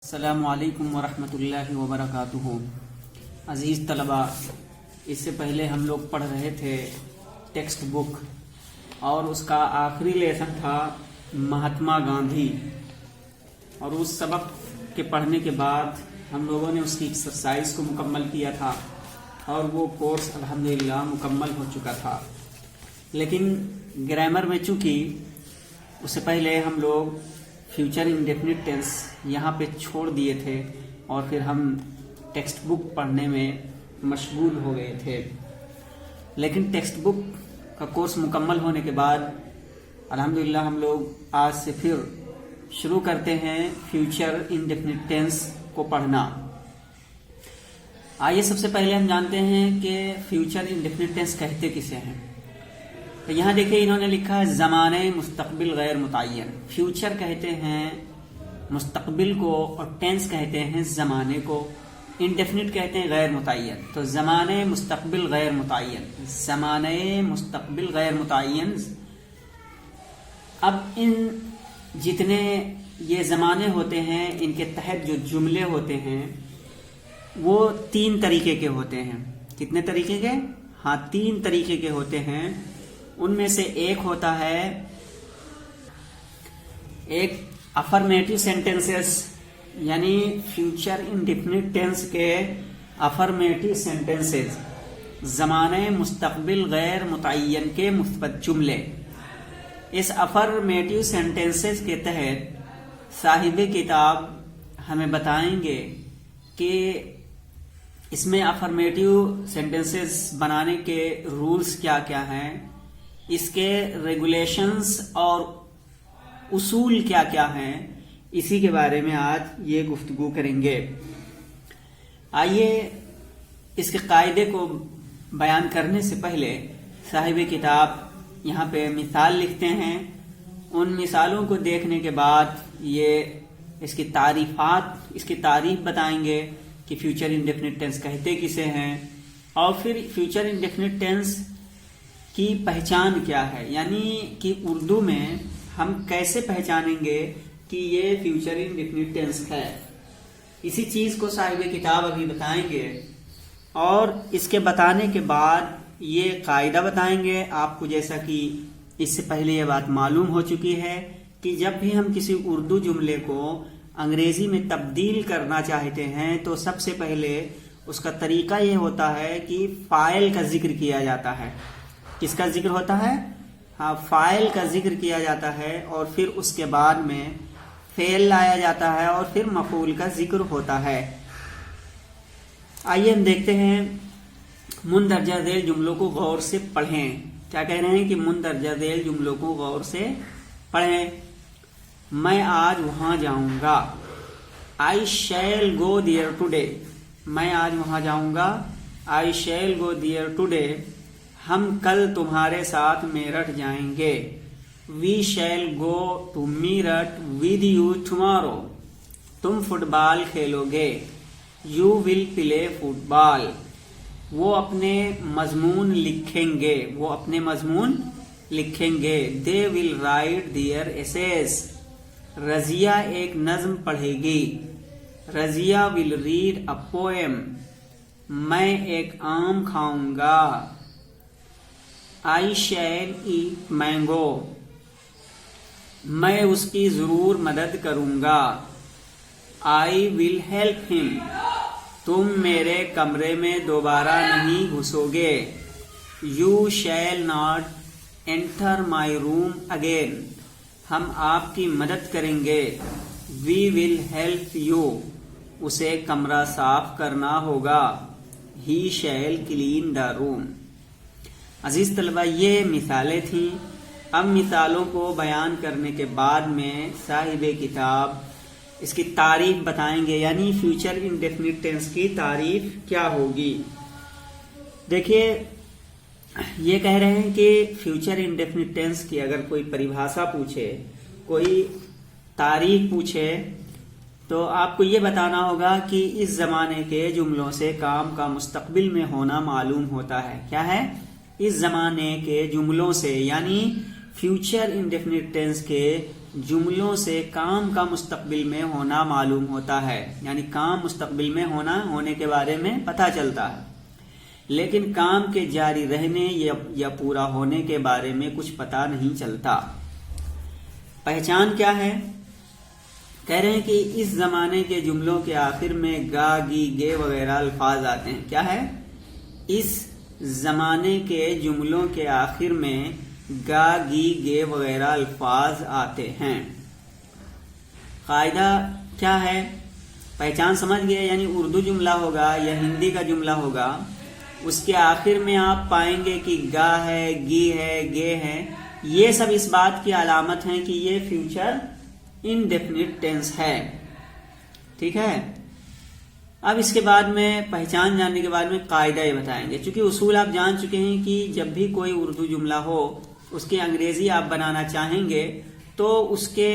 السلام علیکم ورحمۃ اللہ وبرکاتہ۔ عزیز طلباء، اس سے پہلے ہم لوگ پڑھ رہے تھے ٹیکسٹ بک اور اس کا آخری لیسن تھا مہاتما گاندھی، اور اس سبق کے پڑھنے کے بعد ہم لوگوں نے اس کی ایکسرسائز کو مکمل کیا تھا اور وہ کورس الحمدللہ مکمل ہو چکا تھا۔ لیکن گرامر میں چونکہ اس سے پہلے ہم لوگ فیوچر انڈیفینٹ ٹینس یہاں پہ چھوڑ دیے تھے اور پھر ہم ٹیکسٹ بک پڑھنے میں مشغول ہو گئے تھے، لیکن ٹیکسٹ بک کا کورس مکمل ہونے کے بعد الحمدللہ ہم لوگ آج سے پھر شروع کرتے ہیں فیوچر انڈیفینٹ ٹینس کو پڑھنا۔ آئیے سب سے پہلے ہم جانتے ہیں کہ فیوچر انڈیفینٹ ٹینس کہتے کسے ہیں۔ تو یہاں دیکھیں انہوں نے لکھا ہے زمانہ مستقبل غیر متعین۔ فیوچر کہتے ہیں مستقبل کو اور ٹینس کہتے ہیں زمانے کو، انڈیفینٹ کہتے ہیں غیر متعین۔ تو زمانہ مستقبل غیر متعین، زمانہ مستقبل غیر متعین۔ اب ان جتنے یہ زمانے ہوتے ہیں ان کے تحت جو جملے ہوتے ہیں وہ تین طریقے کے ہوتے ہیں۔ کتنے طریقے کے؟ ہاں، تین طریقے کے ہوتے ہیں۔ ان میں سے ایک ہوتا ہے ایک افرمیٹو سینٹینسز، یعنی فیوچر انڈیفینٹ ٹینس کے افرمیٹو سینٹینسز، زمانہ مستقبل غیر متعین کے مثبت جملے۔ اس افرمیٹو سینٹینسز کے تحت صاحب کتاب ہمیں بتائیں گے کہ اس میں افرمیٹو سینٹینسز بنانے کے رولز کیا کیا ہیں، اس کے ریگولیشنز اور اصول کیا کیا ہیں، اسی کے بارے میں آج یہ گفتگو کریں گے۔ آئیے اس کے قاعدے کو بیان کرنے سے پہلے صاحب کتاب یہاں پہ مثال لکھتے ہیں، ان مثالوں کو دیکھنے کے بعد یہ اس کی تعریف بتائیں گے کہ فیوچر انڈیفینٹ ٹینس کہتے کسے ہیں، اور پھر فیوچر انڈیفینٹ ٹینس کی پہچان کیا ہے، یعنی کہ اردو میں ہم کیسے پہچانیں گے کہ یہ فیوچر انڈیفینٹ ٹینس ہے، اسی چیز کو صاحب کتاب ابھی بتائیں گے۔ اور اس کے بتانے کے بعد یہ قاعدہ بتائیں گے آپ کو، جیسا کہ اس سے پہلے یہ بات معلوم ہو چکی ہے کہ جب بھی ہم کسی اردو جملے کو انگریزی میں تبدیل کرنا چاہتے ہیں تو سب سے پہلے اس کا طریقہ یہ ہوتا ہے کہ فاعل کا ذکر کیا جاتا ہے۔ کس کا ذکر ہوتا ہے؟ ہاں، فاعل کا ذکر کیا جاتا ہے، اور پھر اس کے بعد میں فعل لایا جاتا ہے، اور پھر مفعول کا ذکر ہوتا ہے۔ آئیے ہم دیکھتے ہیں، مندرجہ ذیل جملوں کو غور سے پڑھیں۔ کیا کہہ رہے ہیں کہ مندرجہ ذیل جملوں کو غور سے پڑھیں۔ میں آج وہاں جاؤں گا، I shall go there today۔ میں آج وہاں جاؤں گا، I shall go there today۔ ہم کل تمہارے ساتھ میرٹھ جائیں گے، We shall go to Meerut with you tomorrow۔ تم فٹ بال کھیلو گے، You will play football۔ وہ اپنے مضمون لکھیں گے، They will write their essays۔ Razia ایک نظم پڑھے گی، Razia will read a poem۔ میں ایک آم کھاؤں گا، I shall eat mango۔ میں اس کی ضرور مدد کروں گا، I will help him۔ تم میرے کمرے میں دوبارہ نہیں گھسو گے، You shall not enter my room again۔ ہم آپ کی مدد کریں گے، We will help you۔ اسے کمرہ صاف کرنا ہوگا، He shall clean the room۔ عزیز طلبہ، یہ مثالیں تھیں۔ اب مثالوں کو بیان کرنے کے بعد میں صاحب کتاب اس کی تعریف بتائیں گے، یعنی فیوچر انڈیفینٹ ٹینس کی تعریف کیا ہوگی۔ دیکھیے، یہ کہہ رہے ہیں کہ فیوچر انڈیفینٹ ٹینس کی اگر کوئی پریبھاشا پوچھے، کوئی تعریف پوچھے، تو آپ کو یہ بتانا ہوگا کہ اس زمانے کے جملوں سے کام کا مستقبل میں ہونا معلوم ہوتا ہے۔ کیا ہے؟ اس زمانے کے جملوں سے، یعنی فیوچر انڈیفینٹ ٹینس کے جملوں سے کام کا مستقبل میں ہونا معلوم ہوتا ہے، یعنی کام مستقبل میں ہونے کے بارے میں پتہ چلتا ہے، لیکن کام کے جاری رہنے یا پورا ہونے کے بارے میں کچھ پتہ نہیں چلتا۔ پہچان کیا ہے؟ کہہ رہے ہیں کہ اس زمانے کے جملوں کے آخر میں گا، گی، گے وغیرہ الفاظ آتے ہیں۔ کیا ہے؟ اس زمانے کے جملوں کے آخر میں گا، گی، گے وغیرہ الفاظ آتے ہیں۔ قاعدہ کیا ہے؟ پہچان سمجھ گئے، یعنی اردو جملہ ہوگا یا ہندی کا جملہ ہوگا، اس کے آخر میں آپ پائیں گے کہ گا ہے، گی ہے، گے ہے، یہ سب اس بات کی علامت ہیں کہ یہ فیوچر انڈیفینٹ ٹینس ہے۔ ٹھیک ہے؟ اب اس کے بعد میں پہچان جاننے کے بعد میں قاعدہ یہ بتائیں گے، چونکہ اصول آپ جان چکے ہیں کہ جب بھی کوئی اردو جملہ ہو اس کی انگریزی آپ بنانا چاہیں گے تو اس کے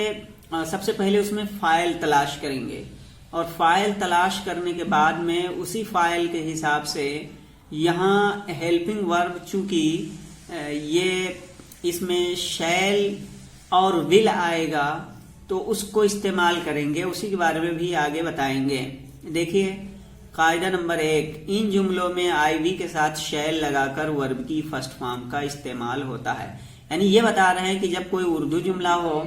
سب سے پہلے اس میں فاعل تلاش کریں گے، اور فاعل تلاش کرنے کے بعد میں اسی فاعل کے حساب سے یہاں ہیلپنگ ورب، چونکہ یہ اس میں شیل اور ول آئے گا تو اس کو استعمال کریں گے، اسی کے بارے میں بھی آگے بتائیں گے۔ دیکھیے قاعدہ نمبر 1، ان جملوں میں آئی وی کے ساتھ شیل لگا کر ورب کی فرسٹ فارم کا استعمال ہوتا ہے۔ یعنی یہ بتا رہے ہیں کہ جب کوئی اردو جملہ ہو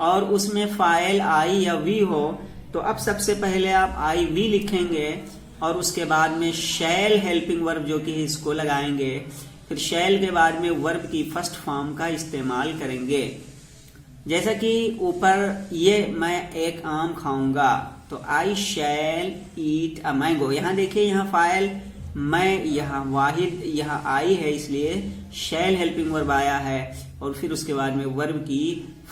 اور اس میں فاعل آئی یا وی ہو تو اب سب سے پہلے آپ آئی وی لکھیں گے اور اس کے بعد میں شیل ہیلپنگ ورب جو کہ اس کو لگائیں گے، پھر شیل کے بعد میں ورب کی فرسٹ فارم کا استعمال کریں گے۔ جیسا کہ اوپر یہ میں ایک آم کھاؤں گا تو I shall eat a mango, یہاں دیکھیے یہاں فاعل میں، یہاں واحد، یہاں آئی ہے، اس لیے شیل ہیلپنگ ورب آیا ہے، اور پھر اس کے بعد میں ورب کی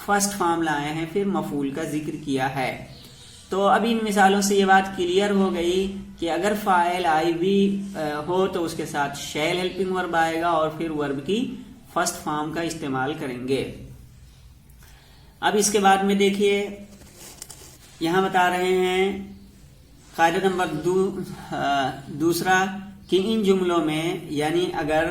فرسٹ فارم لائے ہیں، پھر مفعول کا ذکر کیا ہے۔ تو اب ان مثالوں سے یہ بات کلیئر ہو گئی کہ اگر فاعل آئی وی ہو تو اس کے ساتھ شیل ہیلپنگ ورب آئے گا اور پھر ورب کی فرسٹ فارم کا استعمال کریں گے۔ اب اس کے بعد میں دیکھیے یہاں بتا رہے ہیں قاعدہ نمبر 2 کہ ان جملوں میں، یعنی اگر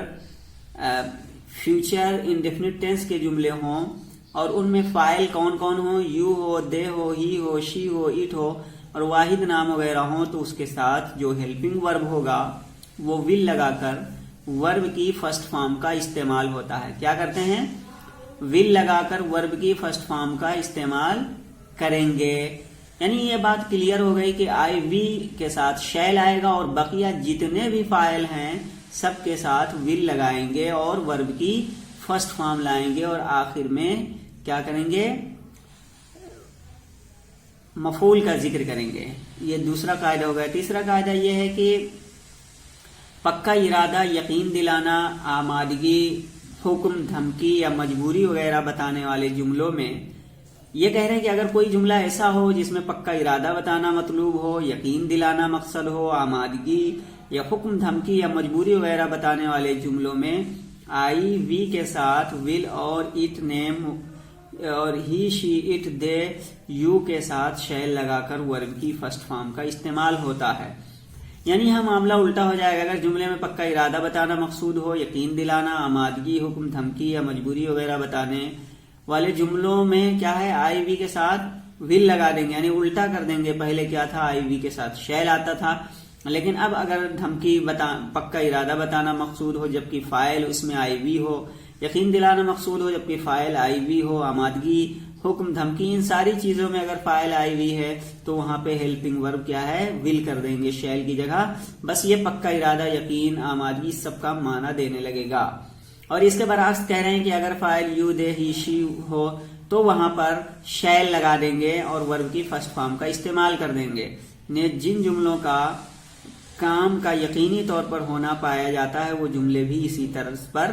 فیوچر انڈیفینٹ ٹینس کے جملے ہوں اور ان میں فاعل کون کون ہوں، you who, they who, he who, she who, it ہو، اور واحد نام وغیرہ ہوں، تو اس کے ساتھ جو ہیلپنگ ورب ہوگا وہ ول لگا کر ورب کی فرسٹ فارم کا استعمال ہوتا ہے۔ کیا کرتے ہیں؟ ول لگا کر ورب کی فرسٹ فارم کا استعمال کریں گے۔ یعنی یہ بات کلیئر ہو گئی کہ آئی وی کے ساتھ شیل آئے گا اور بقیہ جتنے بھی فاعل ہیں سب کے ساتھ ول لگائیں گے اور ورب کی فرسٹ فارم لائیں گے، اور آخر میں کیا کریں گے؟ مفعول کا ذکر کریں گے۔ یہ دوسرا قاعدہ ہو گیا۔ تیسرا قاعدہ یہ ہے کہ پکا ارادہ، یقین دلانا، آمادگی، حکم، دھمکی یا مجبوری وغیرہ بتانے والے جملوں میں یہ کہہ رہے ہیں کہ اگر کوئی جملہ ایسا ہو جس میں پکا ارادہ بتانا مطلوب ہو، یقین دلانا مقصد ہو، آمادگی یا حکم، دھمکی یا مجبوری وغیرہ بتانے والے جملوں میں آئی وی کے ساتھ ول اور اٹ، نیم اور ہی، شی، اٹ، دے، یو کے ساتھ شیل لگا کر ورب کی فرسٹ فارم کا استعمال ہوتا ہے۔ یعنی یہاں معاملہ الٹا ہو جائے گا۔ اگر جملے میں پکا ارادہ بتانا مقصود ہو، یقین دلانا، آمادگی، حکم، دھمکی یا مجبوری وغیرہ بتانے والے جملوں میں کیا ہے؟ آئی وی کے ساتھ ول لگا دیں گے، یعنی الٹا کر دیں گے۔ پہلے کیا تھا؟ آئی وی کے ساتھ شیل آتا تھا، لیکن اب اگر دھمکی پکا ارادہ بتانا مقصود ہو جبکہ فاعل اس میں آئی وی ہو، یقین دلانا مقصود ہو جبکہ فاعل آئی وی ہو، آمادگی، حکم، دھمکی، ان ساری چیزوں میں اگر فاعل آئی وی ہے تو وہاں پہ ہیلپنگ ورب کیا ہے؟ ول کر دیں گے شیل کی جگہ۔ بس یہ پکا ارادہ، یقین، آمادگی سب کا معنی دینے لگے گا۔ اور اس کے برعکس کہہ رہے ہیں کہ اگر فاعل یو، دے، ہی، شی ہو تو وہاں پر شیل لگا دیں گے اور ورب کی فرسٹ فارم کا استعمال کر دیں گے۔ جن جملوں کا کام کا یقینی طور پر ہونا پایا جاتا ہے وہ جملے بھی اسی طرز پر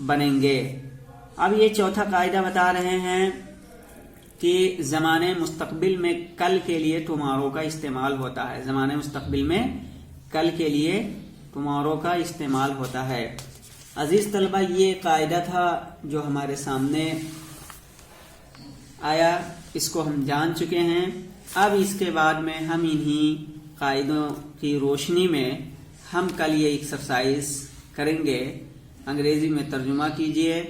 بنیں گے۔ اب یہ چوتھا قاعدہ بتا رہے ہیں کہ زمانے مستقبل میں کل کے لیے ٹمارو کا استعمال ہوتا ہے۔ زمانے مستقبل میں کل کے لیے ٹمارو کا استعمال ہوتا ہے۔ عزیز طلبہ، یہ قاعدہ تھا جو ہمارے سامنے آیا، اس کو ہم جان چکے ہیں۔ اب اس کے بعد میں ہم انہی قاعدوں کی روشنی میں ہم کل یہ ایکسرسائز کریں گے۔ انگریزی میں ترجمہ کیجئے،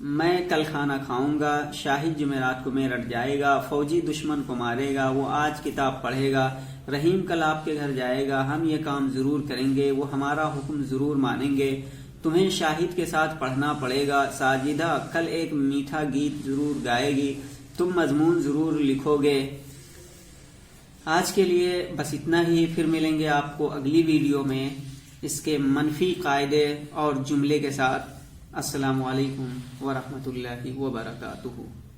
میں کل کھانا کھاؤں گا، شاہد جمعرات کو میرٹھ جائے گا، فوجی دشمن کو مارے گا، وہ آج کتاب پڑھے گا، رحیم کل آپ کے گھر جائے گا، ہم یہ کام ضرور کریں گے، وہ ہمارا حکم ضرور مانیں گے، تمہیں شاہد کے ساتھ پڑھنا پڑے گا، ساجدہ کل ایک میٹھا گیت ضرور گائے گی، تم مضمون ضرور لکھو گے۔ آج کے لیے بس اتنا ہی، پھر ملیں گے آپ کو اگلی ویڈیو میں اس کے منفی قاعدے اور جملے کے ساتھ۔ السلام علیکم ورحمۃ اللہ وبرکاتہ۔